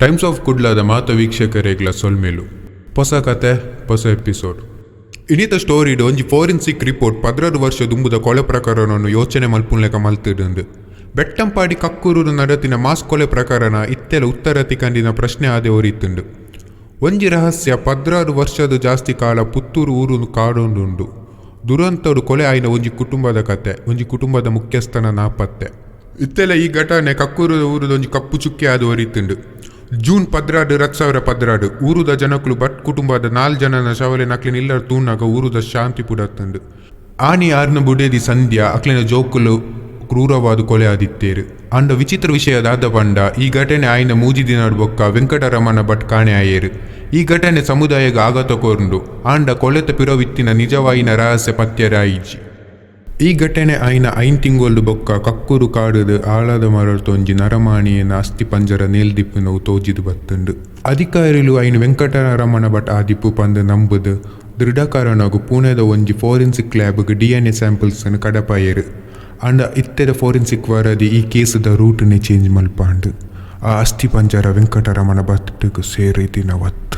Times of ಕುಡ್ಲಾದ ಮಾತ ವೀಕ್ಷಕರೇಗ್ಲ ಸೊಲ್ಮೇಲು ಹೊಸ ಕತೆ ಹೊಸ ಎಪಿಸೋಡ್. ಇನ್ನಿತ ಸ್ಟೋರಿಡ್ ಒಂಜಿ ಫೋರೆನ್ಸಿಕ್ ರಿಪೋರ್ಟ್ 16 ವರ್ಷ ದುಂಬುದ ಕೊಲೆ ಪ್ರಕರಣವನ್ನು ಯೋಚನೆ ಮಲ್ಪುನ್ಲೆಕ ಮಲ್ತಿಡುಂಡು. ಬೆಟ್ಟಂಪಾಡಿ ಕಕ್ಕೂರು ನಡತಿನ ಮಾಸ್ ಕೊಲೆ ಪ್ರಕರಣ ಇತ್ತೆಲ ಉತ್ತರ ತಿಕಂಡಿನ ಪ್ರಶ್ನೆ ಆದೆ ಒರಿತುಂಡು. ಒಂಜಿ ರಹಸ್ಯ 16 ವರ್ಷದ ಜಾಸ್ತಿ ಕಾಲ ಪುತ್ತೂರು ಊರು ಕಾಡೊಂದುಂಡು. ದುರಂತೋಡು ಕೊಲೆ ಆಯ್ನ ಒಂಜಿ ಕುಟುಂಬದ ಕತೆ, ಒಂಜಿ ಕುಟುಂಬದ ಮುಖ್ಯಸ್ಥನ ನಾಪತ್ತೆ. ಇತ್ತೆಲ ಈ ಘಟನೆ ಕಕ್ಕೂರು ಊರದ ಒಂಜಿ ಕಪ್ಪು ಚುಕ್ಕೆ ಆದು ಒರಿತುಂಡು. ಜೂನ್ 16, 2016 ಊರುದ ಜನಕುಲು ಭಟ್ ಕುಟುಂಬದ 4 ಜನನ ಶವಲೆ ನಕ್ಲಿನ ಇಲ್ಲರ ತೂನಾಗ ಊರುದ ಶಾಂತಿ ಪುಡತ್ತುಂಡು. ಆನಿ ಆರ್ನ ಬುಡೇದಿ ಸಂಧ್ಯಾ ಅಕ್ಲಿನ ಜೋಕುಲು ಕ್ರೂರವಾದ ಕೊಲೆ ಆದಿತ್ತೇರು. ಅಂಡ ವಿಚಿತ್ರ ವಿಷಯದಾದ ಪಂಡ ಈ ಘಟನೆ ಆಯ್ನ ಮೂಜಿ ದಿನಾಡ್ ಬೊಕ್ಕ ವೆಂಕಟರಮಣ ಭಟ್ ಕಾಣೆ ಆಯೇರು. ಈ ಘಟನೆ ಸಮುದಾಯಗ ಆಘಾತ ಕೋರ್ಂಡು ಆಂಡ ಕೊಲೆತ ಪಿರವಿತ್ತಿನ ನಿಜವಾಯಿನ ರಹಸ್ಯ ಪತ್ಯರಾಯಿಜಿ. ಈ ಘಟನೆ ಆಯ್ನ 5 ತಿಂಗೊಲ್ಡು ಬೊಕ್ಕ ಕಕ್ಕೂರು ಕಾಡುದು ಆಳದ ಮರತೊಂಜಿ ನರಮಾಣಿಯನ ಅಸ್ಥಿ ಪಂಜರ ನೇಲ್ದಿಪ್ಪುನವು ತೋಜಿದು ಬತ್ತುಂಡು. ಅಧಿಕಾರಿಲು ಆಯ್ನ ವೆಂಕಟರಮಣ ಭಟ್ ಆದಿಪ್ಪು ಪಂದು ನಂಬುದು ದೃಢಕಾರಣಗು ಪುಣೆದ ಒಂಜಿ ಫೋರೆನ್ಸಿಕ್ ಲ್ಯಾಬ್ಗೆ DNA ಸ್ಯಾಂಪಲ್ಸ್ ಅನ್ನು ಕಡಪಾಯರು. ಅಂಡ ಇತ್ತೆದ ಫೋರೆನ್ಸಿಕ್ ವರದಿ ಈ ಕೇಸದ ರೂಟ್ನೇ ಚೇಂಜ್ ಮಲ್ಪಾಂಡು. ಆ ಅಸ್ಥಿ ಪಂಜರ ವೆಂಕಟರಮಣ ಭಟ್ಗೆ ಸೇರಿತಿನ ಒತ್ತು.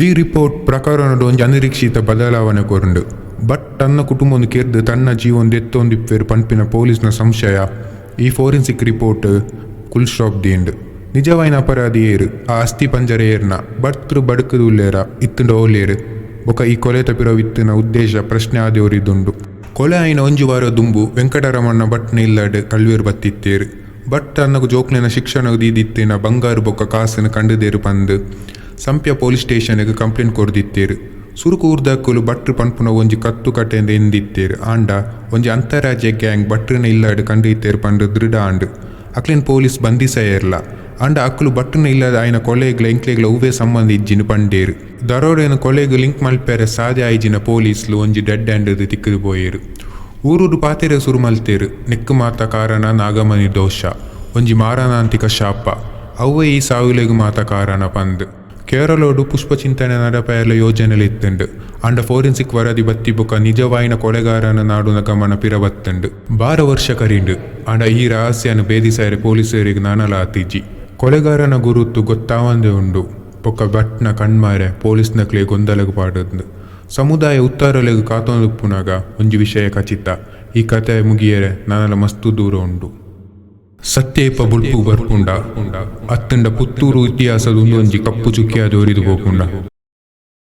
ಈ ರಿಪೋರ್ಟ್ ಪ್ರಕರಣದ ಒಂಜಿ ಅನಿರೀಕ್ಷಿತ ಬದಲಾವಣೆ ಕೊರಂಡು. ಬಟ್ ತನ್ನ ಕುಟುಂಬವನ್ನು ಕೆರ್ದು ತನ್ನ ಜೀವನ ಎತ್ತೊಂದಿಪ್ಪೇರು ಪಂಪಿನ ಪೊಲೀಸ್ನ ಸಂಶಯ ಈ ಫೋರೆನ್ಸಿಕ್ ರಿಪೋರ್ಟ್ ಕುಲ್ ಸ್ಟಾಪ್ ದಿಯಂಡು. ನಿಜವಾಯಿನ ಅಪರಾಧಿ ಏರು ಆ ಅಸ್ಥಿ ಪಂಜರ ಏರ್ನ ಬರ್ತೃ ಬಡುಕದು ಉಲ್ಲೇರ ಇತ್ತುಂಡ ಓಲೇರು ಬೊಕ ಈ ಕೊಲೆ ತಪಿರವಿತ್ತಿನ ಉದ್ದೇಶ ಪ್ರಶ್ನೆ ಆದೇವರಿದುಂಡು. ಕೊಲೆ ಆಯ್ನ ಒಂಜಿ ವಾರ ದುಂಬು ವೆಂಕಟರಮಣ ಭಟ್ನ ಇಲ್ಲಡ್ ಕಳ್ವೇರು ಬತ್ತಿತ್ತೇರು. ಬಟ್ ತನ್ನಗು ಜೋಕ್ಲಿನ ಶಿಕ್ಷಣ ದೀದಿತ್ತಿನ ಬಂಗಾರು ಬೊಕ್ಕ ಕಾಸನ್ನು ಕಂಡುದೇರು ಪಂದು ಸಂಪ್ಯ ಪೊಲೀಸ್ ಸ್ಟೇಷನ್ಗೆ ಕಂಪ್ಲೇಂಟ್ ಕೊರ್ದಿತ್ತೇರು. ಸುರುಕು ಊರ್ದಕ್ಕಲು ಭಟ್ರು ಪಂಪುನ ಒಂಜಿ ಕತ್ತು ಕಟ್ಟೆಯಿಂದ ಎಂದಿತ್ತೇರು. ಆಂಡ ಒಂಜಿ ಅಂತಾರಾಜ್ಯ ಗ್ಯಾಂಗ್ ಭಟ್ರನ ಇಲ್ಲಾಡ್ ಕಂಡಿತ್ತೇರು ಪಂಡು ದೃಢ ಆಂಡು ಅಕ್ಲಿನ ಪೊಲೀಸ್ ಬಂಧಿಸ ಏರ್ಲ. ಅಂಡ ಅಕ್ಕಲು ಭಟ್ರನ ಇಲ್ಲದ ಆಯ್ನ ಕೊಲೆಗ್ಲ ಎಂಕ್ಲೆಗ್ಲ ಉವೇ ಸಂಬಂಧ ಇಜ್ಜಿನ ಪಂಡೇರು. ದರೋಡೆನ ಕೊಲೆಗೆ ಲಿಂಕ್ ಮಲ್ಪೇರೆ ಸಾದೆ ಆಯ್ಜಿನ ಪೊಲೀಸ್ಲು ಒಂಜಿ ಡೆಡ್ ಹ್ಯಾಂಡ್ ತಿಕ್ಕದು ಪೋಯೇರು. ಊರೂರು ಪಾತೆರೆ ಸುರು ಮಲ್ತೇರು. ನೆಕ್ಕು ಮಾತ ಕಾರಣ ನಾಗಮನಿ ದೋಷ ಒಂಜಿ ಮಾರಣಾಂತಿಕ ಶಾಪ ಅವೇ ಈ ಸಾವಿಲೆಗು ಮಾತ ಕಾರಣ ಪಂದು ಕೇರಳೋಡು ಪುಷ್ಪಚಿಂತನೆ ನಡಪಾಯಲ ಯೋಜನೆಯಲ್ಲಿ ಇತ್ತುಂಡು. ಅಂಡ ಫೋರೆನ್ಸಿಕ್ ವರದಿ ಬತ್ತಿ ಬೊಕ ನಿಜವಾಯಿನ ಕೊಲೆಗಾರನ ನಾಡುನ ಗಮನ ಪಿರಬತ್ತುಂಡು. 12 ವರ್ಷ ಕರಿಂಡು ಅಂಡ ಈ ರಹಸ್ಯನ ಭೇದಿಸಾಯರೆ ಪೊಲೀಸರಿಗೆ ನಾನಲಾತಿಜ್ಜಿ. ಕೊಲೆಗಾರನ ಗುರುತು ಗೊತ್ತಾವಂದೆ ಉಂಡು ಬೊಕ ಭಟ್ನ ಕಣ್ಮಾರೆ ಪೊಲೀಸ್ನಕ್ಲೆ ಗೊಂದಲಗು ಪಾಡದು. ಸಮುದಾಯ ಉತ್ತಾರಲೆಗು ಕಾತೊಂದುಪ್ಪುನಾಗ ಒಂಜಿ ವಿಷಯ ಖಚಿತ, ಈ ಕತೆ ಮುಗಿಯರೆ ನಾನಲ ಮಸ್ತು ದೂರ ಉಂಡು. ಸತ್ಯೇಪ ಬುಳ್ಪು ಬರ್ಪುಂಡ ಅತ್ತಂಡ ಪುತ್ತೂರು ಇತಿಹಾಸದ ಒಂದೊಂಜಿ ಕಪ್ಪು ಚುಕ್ಕಿಯಾದ ಒರಿದು ಹೋಗುಂಡ.